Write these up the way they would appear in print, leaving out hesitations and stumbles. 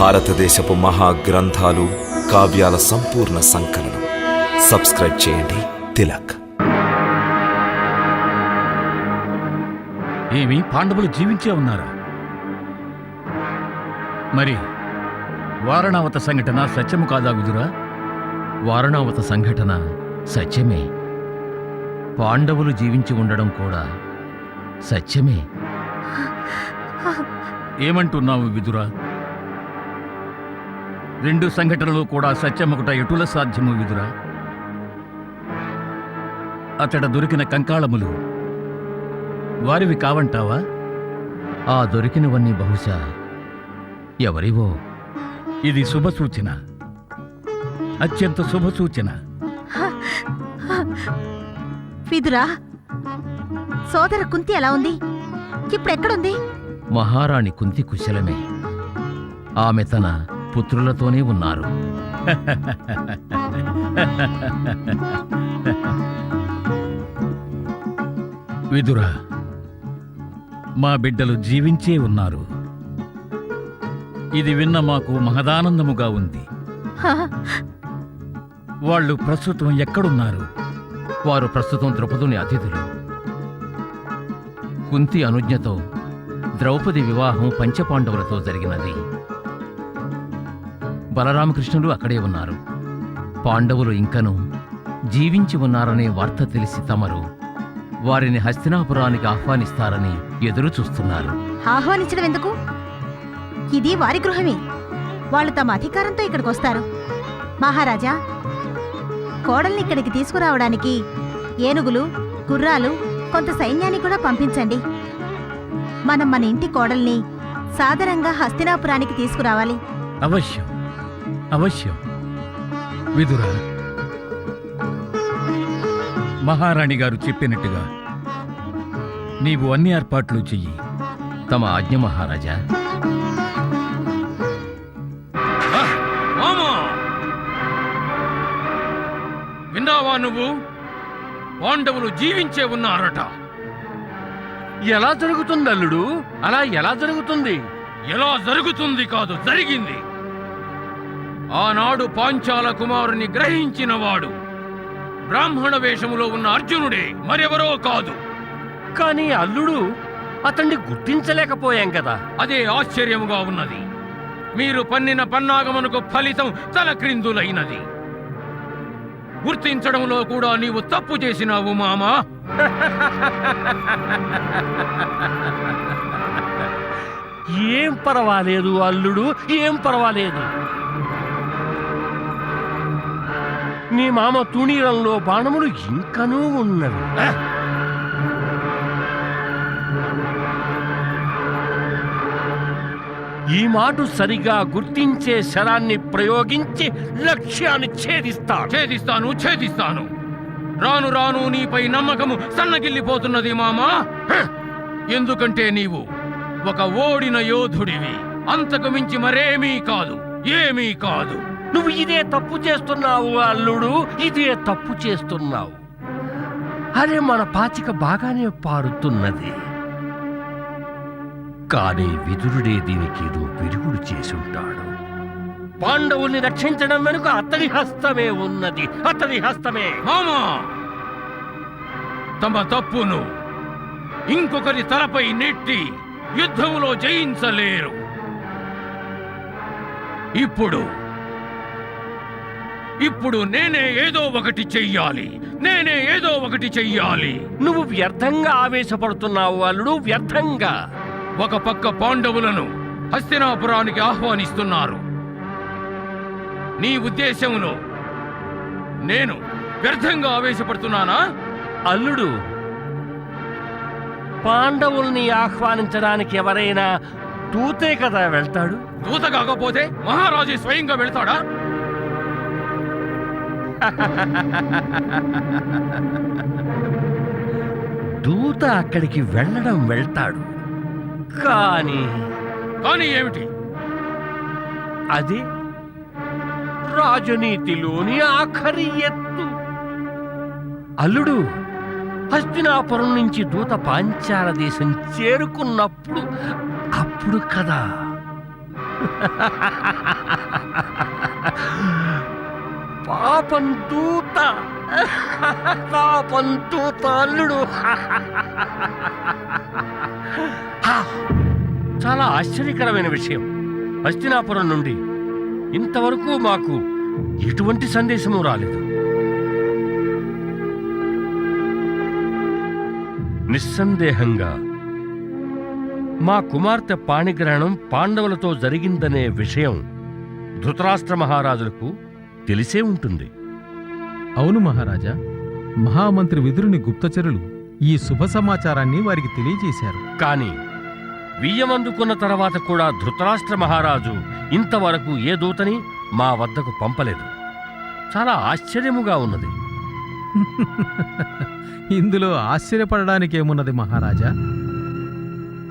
భారతదేశపు మహాగ్రంథాలు, కావ్యాల సంపూర్ణ సంకలనం. సబ్స్క్రైబ్ చేయండి. తిలక్. ఏమి పాండవులు జీవించే ఉన్నారా? మరి వారణావత సంఘటన సత్యము కాదా విదురా? వారణావత సంఘటన సత్యమే. పాండవులు జీవించి ఉండడం కూడా సత్యమే. ఏమంటున్నావు విదురా? రెండు సంఘటనలు కూడా సత్యమొకట ఎటుల సాధ్యము విదురా? అతడ దొరికిన కంకాళములు వారివి కావంటావా? ఆ దొరికినవన్నీ బహుశా ఎవరివో. ఇది శుభసూచన, అత్యంత శుభసూచన. విదురా, సోదర కుంతి ఎలా ఉంది? ఇప్పుడెక్కడుంది? మహారాణి కుంతి కుశలమే. ఆమె తన పుత్రులతోనే ఉన్నారు. విదురా, మా బిడ్డలు జీవించే ఉన్నారు. ఇది విన్న మాకు మహదానందముగా ఉంది. వాళ్ళు ప్రస్తుతం ఎక్కడున్నారు? వారు ప్రస్తుతం ద్రౌపదుని అతిథులు. కుంతి అనుజ్ఞతో ద్రౌపది వివాహం పంచపాండవులతో జరిగినది. బలరామకృష్ణులు అక్కడే ఉన్నారు. పాండవులు ఇంకనూ జీవించి ఉన్నారనే వార్త తెలిసి తమరు వారిని హస్తినాపురానికి ఆహ్వానిస్తారని ఎదురు చూస్తున్నారు. ఆహ్వానించడం ఎందుకు? ఇది వారి గృహమే. వాళ్ళు తమ అధికారంతో ఇక్కడికొస్తారు. మహారాజా, కోడల్ని ఇక్కడికి తీసుకురావడానికి ఏనుగులు, గుర్రాలు, కొంత సైన్యాన్ని కూడా పంపించండి. మనం మన ఇంటి కోడల్ని సాదరంగా హస్తినాపురానికి తీసుకురావాలి. అవశ్యం, అవశ్యం. విదురా, మహారాణి గారు చెప్పినట్టుగా నీవు అన్ని ఏర్పాట్లు చెయ్యి. తమ ఆజ్ఞ మహారాజా. విన్నావా నువ్వు? పాండవులు జీవించే ఉన్నారట. ఎలా జరుగుతుంది అల్లుడు? అలా ఎలా జరుగుతుంది? ఎలా జరుగుతుంది కాదు, జరిగింది. ఆనాడు పాంచాల కుమారుని గ్రహించినవాడు బ్రాహ్మణ వేషములో ఉన్న అర్జునుడే, మరెవరో కాదు. కానీ అల్లుడు, అతన్ని గుర్తించలేకపోయాం కదా. అదే ఆశ్చర్యముగా ఉన్నది. మీరు పన్నిన పన్నాగమునకు ఫలితం తలక్రిందులైనది. గుర్తించడంలో కూడా నీవు తప్పు చేసినావు మామా. ఏం పర్వాలేదు అల్లుడు, ఏం పర్వాలేదు. నీ మామ తుణీరంలో బాణములు ఇంకనూ ఉన్నవి. ఈ మాట సరిగా గుర్తించే శరాన్ని ప్రయోగించి లక్ష్యాన్ని ఛేదిస్తాను. రాను రాను నీపై నమ్మకము సన్నగిల్లిపోతున్నది మామా. ఎందుకంటే నీవు ఒక ఓడిన యోధుడివి. అంతకు మించి మరేమీ కాదు, ఏమీ కాదు. నువ్వు ఇదే తప్పు చేస్తున్నావు అల్లుడు, ఇదే తప్పు చేస్తున్నావు. అరే, మన పాచిక బాగానే పారుతున్నది. కానీ విదురుడే దీనికి ఏదో విరుగుడు చేసుంటాడు. పాండవుల్ని రక్షించడం వెనుక అతడి హస్తమే ఉన్నది, అతడి హస్తమే. మామా, తమ తప్పును ఇంకొకరి తలపై నెట్టి యుద్ధములో జయించలేరు. ఇప్పుడు నేనే ఏదో ఒకటి చెయ్యాలి. నువ్వు వ్యర్థంగా ఆవేశపడుతున్నావు అల్లుడు, వ్యర్థంగా. ఒక పక్క పాండవులను హస్తినాపురానికి ఆహ్వానిస్తున్నారు. నీ ఉద్దేశంలో నేను వ్యర్థంగా ఆవేశపడుతున్నానా? అల్లుడు, పాండవుల్ని ఆహ్వానించడానికి ఎవరైనా దూతే కదా వెళ్తాడు. దూత కాకపోతే మహారాజు స్వయంగా వెళ్తాడా? దూత అక్కడికి వెళ్తాడు. కానీ ఏమిటి? అది రాజనీతిలోని ఆఖరి ఎత్తు. అల్లుడు, హస్తినాపురం నుంచి దూత పాంచాల దేశం చేరుకున్నప్పుడు అప్పుడు కదా పాపం దూత పాపం దూత అల్లుడు. చాలా ఆశ్చర్యకరమైన విషయం. హస్తినాపురం నుండి ఇంతవరకు మాకు ఎటువంటి సందేశము రాలేదు. నిస్సందేహంగా మా కుమార్తె పాణిగ్రహణం పాండవులతో జరిగిందనే విషయం ధృతరాష్ట్ర మహారాజులకు తెలిసే ఉంటుంది. అవును మహారాజా, మహామంత్రి విదురుని గుప్తచరులు ఈ శుభ సమాచారాన్ని వారికి తెలియజేశారు. కాని వియ్యమందుకున్న తర్వాత కూడా ధృతరాష్ట్ర మహారాజు ఇంతవరకు ఏ దూతని మా వద్దకు పంపలేదు. చాలా ఆశ్చర్యముగా ఉన్నది. ఇందులో ఆశ్చర్యపడడానికేమున్నది మహారాజా?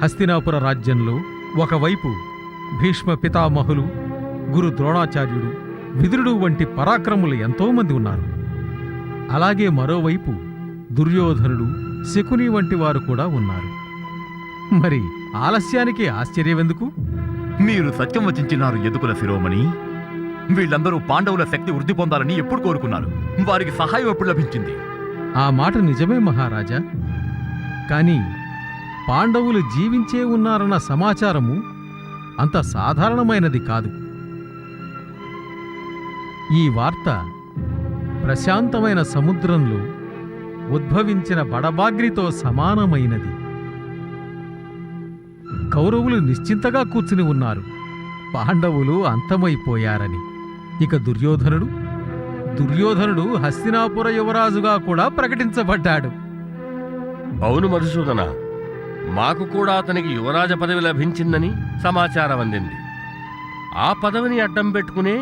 హస్తినాపుర రాజ్యంలో ఒకవైపు భీష్మ పితామహులు, గురు ద్రోణాచార్యుడు, విదురుడు వంటి పరాక్రములు ఎంతోమంది ఉన్నారు. అలాగే మరోవైపు దుర్యోధనుడు, శకుని వంటి వారు కూడా ఉన్నారు. మరి ఆలస్యానికి ఆశ్చర్యమెందుకు? మీరు సత్యం వచించినారు యదుకుల శిరోమణి. వీళ్ళందరూ పాండవుల శక్తి వృద్ధి పొందాలని ఎప్పుడు కోరుకున్నారు? వారికి సహాయం ఎప్పుడు లభించింది? ఆ మాట నిజమే మహారాజా. కాని పాండవులు జీవించే ఉన్నారన్న సమాచారము అంత సాధారణమైనది కాదు. ఈ వార్త ప్రశాంతమైన సముద్రంలో ఉద్భవించిన బడబాగ్నితో సమానమైనది. కౌరవులు నిశ్చింతగా కూర్చుని ఉన్నారు, పాండవులు అంతమైపోయారని. ఇక దుర్యోధనుడు హస్తినాపుర యువరాజుగా కూడా ప్రకటించబడ్డాడు. అవును మధుసూదన, మాకు కూడా అతనికి యువరాజ పదవి లభించిందని సమాచారం అందింది. ఆ పదవిని అడ్డం పెట్టుకునే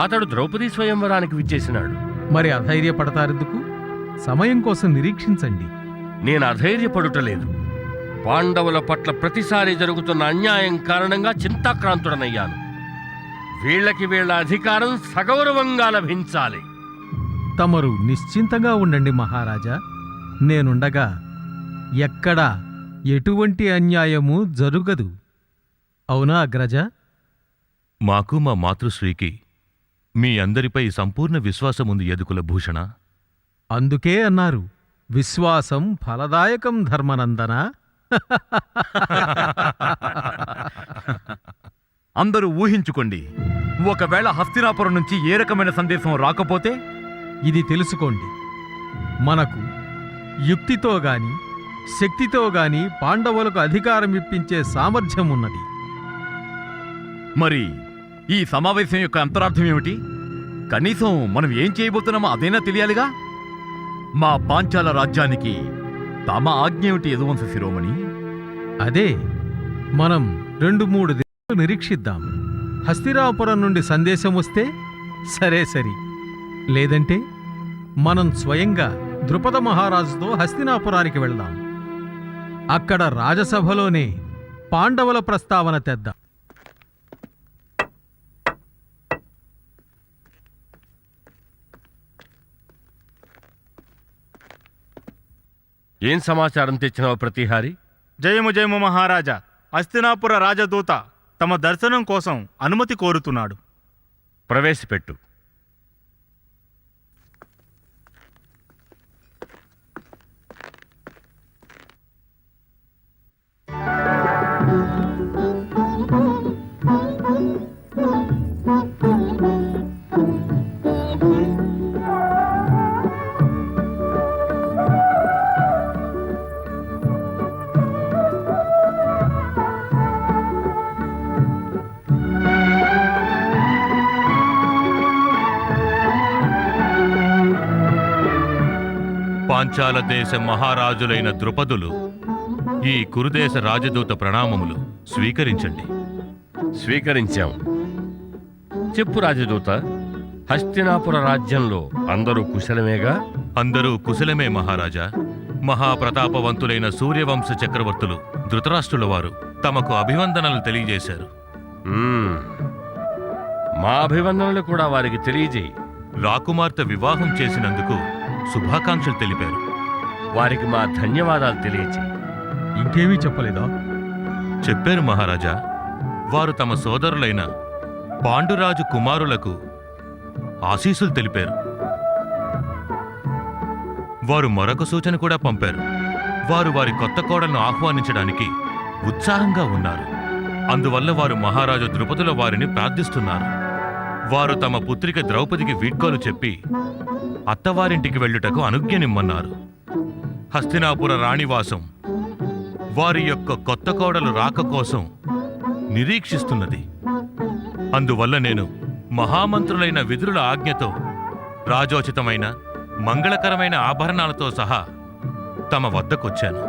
అతడు ద్రౌపదీ స్వయంవరానికి విచ్చేసినాడు. మరి అధైర్యపడతారెందుకు? సమయం కోసం నిరీక్షించండి. నేను అధైర్యపడుటలేదు. పాండవుల పట్ల ప్రతిసారి జరుగుతున్న అన్యాయం కారణంగా చింతాక్రాంతుడనయ్యాను. వీళ్ళకి వీళ్ళ అధికారం సగౌరవంగా లభించాలి. తమరు నిశ్చింతంగా ఉండండి మహారాజా. నేనుండగా ఎక్కడా ఎటువంటి అన్యాయము జరుగదు. అవునా అగ్రజ? మాకు మా మాతృశ్రీకి మీ అందరిపై సంపూర్ణ విశ్వాసముంది యదుకుల భూషణ. అందుకే అన్నారు, విశ్వాసం ఫలదాయకం ధర్మనందన. అందరూ ఊహించుకోండి, ఒకవేళ హస్తినాపురం నుంచి ఏ రకమైన సందేశం రాకపోతే? ఇది తెలుసుకోండి, మనకు యుక్తితో గాని శక్తితో గాని పాండవులకు అధికారం ఇప్పించే సామర్థ్యం ఉన్నది. మరి ఈ సమావేశం యొక్క అంతరార్థం ఏమిటి? కనీసం మనం ఏం చేయబోతున్నామో అదైనా తెలియాలిగా. మా పాంచాల రాజ్యానికి తమ ఆజ్ఞ ఏమిటి యదువంశ శిరోమణి? అదే మనం 2-3 దినాలు నిరీక్షిద్దాం. హస్తినాపురం నుండి సందేశం వస్తే సరే, లేదంటే మనం స్వయంగా ద్రుపద మహారాజుతో హస్తినాపురానికి వెళ్దాం. అక్కడ రాజసభలోనే పాండవుల ప్రస్తావన తెద్దాం. ఏం సమాచారం తెచ్చినావు ప్రతిహారి? జయము జయము మహారాజా. హస్తినాపుర రాజదూత తమ దర్శనం కోసం అనుమతి కోరుతున్నాడు. ప్రవేశపెట్టు. పాంచాల దేశ మహారాజులైన ద్రుపదులు ఈ కురుదేశ రాజదూత ప్రణామములు స్వీకరించండి. స్వీకరించాం. చెప్పు రాజదూత, హస్తినాపుర రాజ్యంలో అందరూ కుశలమేగా? అందరూ కుశలమే మహారాజా. మహాప్రతాపవంతులైన సూర్యవంశ చక్రవర్తులు ధృతరాష్ట్రుల వారు తమకు అభివందనలు తెలియజేశారు. మా అభివందనలు కూడా వారికి తెలియజేయి. రాకుమార్తె వివాహం చేసినందుకు శుభాకాంక్షలు తెలిపారు. వారికి మా ధన్యవాదాలు తెలియజేయి. ఇంకేమీ చెప్పలేదా? చెప్పారు మహారాజా. వారు తమ సోదరులైన పాండురాజు కుమారులకు ఆశీస్సులు తెలిపారు. వారు మరొక సూచన కూడా పంపారు. వారు వారి కొత్త కోడలను ఆహ్వానించడానికి ఉత్సాహంగా ఉన్నారు. అందువల్ల వారు మహారాజు ద్రుపదుల వారిని ప్రార్థిస్తున్నారు. వారు తమ పుత్రిక ద్రౌపదికి వీడ్కోలు చెప్పి అత్తవారింటికి వెళ్ళుటకు అనుజ్ఞనిమ్మన్నారు. హస్తినాపుర రాణివాసం వారి యొక్క కొత్త కోడలు రాక కోసం నిరీక్షిస్తున్నది. అందువల్ల నేను మహామంత్రులైన విదురుల ఆజ్ఞతో రాజోచితమైన మంగళకరమైన ఆభరణాలతో సహా తమ వద్దకొచ్చాను.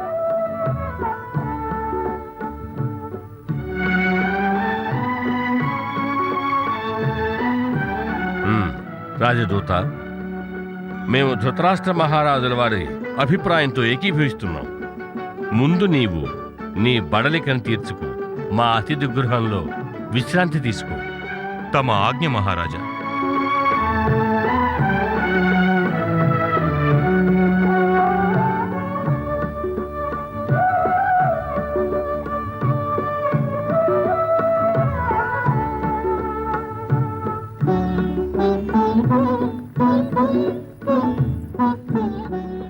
రాజదూత, మేము ధృతరాష్ట్ర మహారాజుల వారి అభిప్రాయంతో ఏకీభవిస్తున్నాం. ముందు నీవు నీ బడలికను తీర్చుకు మా అతిథి గృహంలో విశ్రాంతి తీసుకో. తమ ఆజ్ఞ మహారాజా.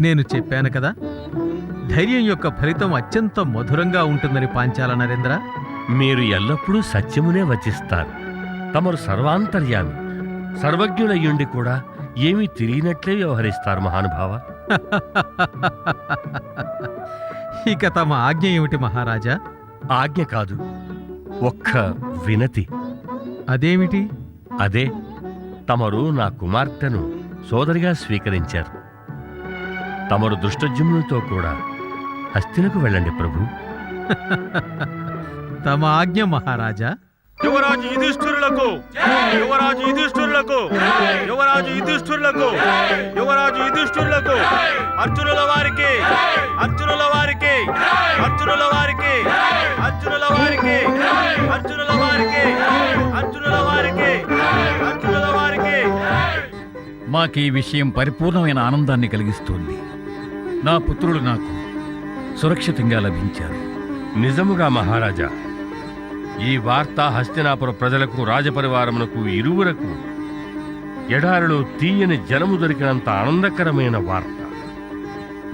నేను చెప్పాను కదా, ధైర్యం యొక్క ఫలితం అత్యంత మధురంగా ఉంటుందని పాంచాల నరేంద్ర. మీరు ఎల్లప్పుడూ సత్యమునే వచిస్తారు. తమరు సర్వాంతర్యామి, సర్వజ్ఞులయ్యుండి కూడా ఏమీ తెలియనట్లే వ్యవహరిస్తారు మహానుభావ. ఇక తమ ఆజ్ఞ ఏమిటి మహారాజా? ఆజ్ఞ కాదు, ఒక్క వినతి. అదేమిటి? అదే, తమరు నా కుమార్తెను సోదరిగా స్వీకరించారు. తమరు దుష్టజుమ్నుతో కూడా హస్తినకు వెళ్ళండి ప్రభు. తమ ఆజ్ఞ మహారాజా. యువరాజు యుధిష్ఠిరులకు, యువరాజు యుధిష్ఠిరులకు, యువరాజు యుధిష్ఠిరులకు, యువరాజు యుధిష్ఠిరులకు, అర్జునుల వారికి, అర్జునుల వారికి, అర్జునుల వారికి, అర్జునుల వారికి, అర్జునుల వారికి, అర్జునుల వారికి, అర్జునుల వారికి. మాకీ విషయం పరిపూర్ణమైన ఆనందాన్ని కలిగిస్తోంది. నా పుత్రులు నాకు సురక్షితంగా లభించారు. నిజముగా మహారాజా, ఈ వార్త హస్తినాపుర ప్రజలకు, రాజపరివారమునకు ఇరువురకు ఎడారిలో తీయని జలము దొరికినంత ఆనందకరమైన వార్త.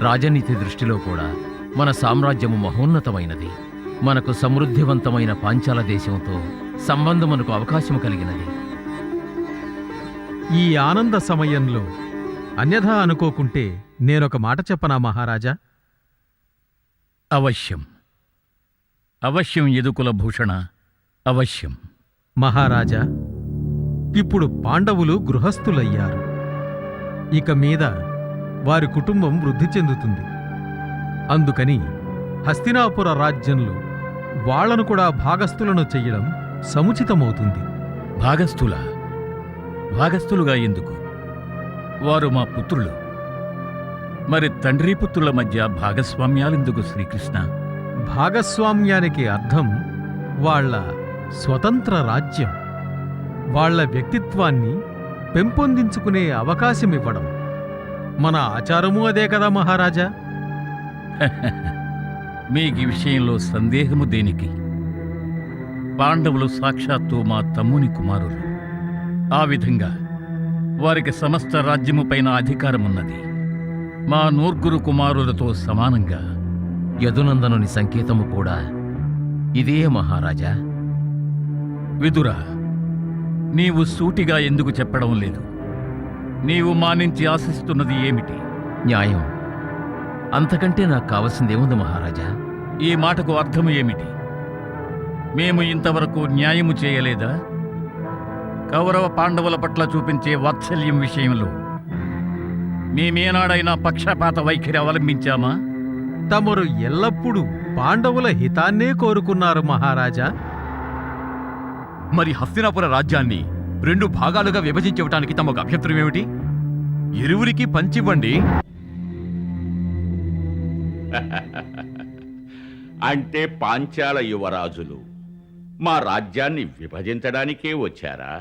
రాజనీతి దృష్టిలో కూడా మన సామ్రాజ్యము మహోన్నతమైనది. మనకు సమృద్ధివంతమైన పాంచాల దేశంతో సంబంధమునకు అవకాశము కలిగినది. ఈ ఆనంద సమయంలో అన్యథా అనుకోకుంటే నేనొక మాట చెప్పనా మహారాజా? అవశ్యం, అవశ్యం యదుకుల భూషణ, అవశ్యం. మహారాజా, ఇప్పుడు పాండవులు గృహస్థులయ్యారు. ఇక మీద వారి కుటుంబం వృద్ధి చెందుతుంది. అందుకని హస్తినాపుర రాజ్యంలో వాళ్లను కూడా భాగస్థులను చెయ్యడం సముచితమవుతుంది. భాగస్థులుగా ఎందుకు? వారు మా పుత్రులు. మరి తండ్రి పుత్రుల మధ్య భాగస్వామ్యాలెందుకు శ్రీకృష్ణ? భాగస్వామ్యానికి అర్థం వాళ్ళ స్వతంత్ర రాజ్యం, వాళ్ళ వ్యక్తిత్వాన్ని పెంపొందించుకునే అవకాశమివ్వడం. మన ఆచారము అదే కదా మహారాజా? మీకు ఈ విషయంలో సందేహము దేనికి? పాండవులు సాక్షాత్తు మా తమ్ముని కుమారులు. ఆ విధంగా వారికి సమస్త రాజ్యము పైన అధికారమున్నది. మా నూర్గురు కుమారులతో సమానంగా. యదునందనుని సంకేతము కూడా ఇదే మహారాజా. విదురా, నీవు సూటిగా ఎందుకు చెప్పడం లేదు? నీవు మా నుంచి ఆశిస్తున్నది ఏమిటి? న్యాయం. అంతకంటే నాకు కావలసిందేముంది మహారాజా? ఈ మాటకు అర్థము ఏమిటి? మేము ఇంతవరకు న్యాయము చేయలేదా? కౌరవ పాండవుల పట్ల చూపించే వాత్సల్యం విషయంలో మేమేనాడైనా పక్షపాత వైఖరి అవలంబించామా? తమరు ఎల్లప్పుడూ పాండవుల హితాన్నే కోరుకున్నారు మహారాజా. మరి హస్తినాపుర రాజ్యాన్ని 2 భాగాలుగా విభజించవటానికి తమకు అభ్యంతరం ఏమిటి? ఇరువురికి పంచివ్వండి. అంటే పాంచాల యువరాజులు మా రాజ్యాన్ని విభజించడానికే వచ్చారా?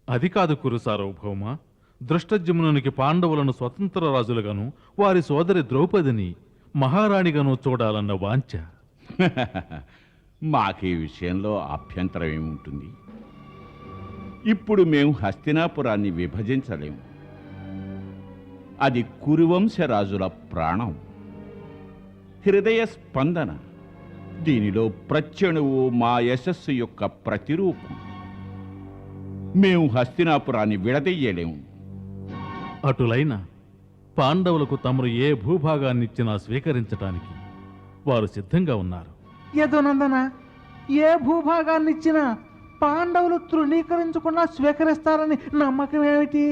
అది కాదు కురు సార్వభౌమ. దృష్టజుమ్నునికి పాండవులను స్వతంత్ర రాజులుగాను, వారి సోదరి ద్రౌపదిని మహారాణిగాను చూడాలన్న వాంఛ. మాకీ విషయంలో అభ్యంతరం ఏముంటుంది? ఇప్పుడు మేము హస్తినాపురాన్ని విభజించలేము. అది కురువంశరాజుల ప్రాణం, హృదయ స్పందన. దీనిలో ప్రత్యణువు మా యశస్సు యొక్క ప్రతిరూపం. మేము హస్తినాపురాన్ని విడదీయలేము. అటులైన పాండవులకు తమరు ఏ భూభాగాన్నిచ్చినా స్వీకరించటానికి వారు సిద్ధంగా ఉన్నారు. యదునందన, ఏ భూభాగాన్నిచ్చినా పాండవులు తృణీకరించకుండా స్వీకరిస్తారని నమ్మకం ఏమిటి?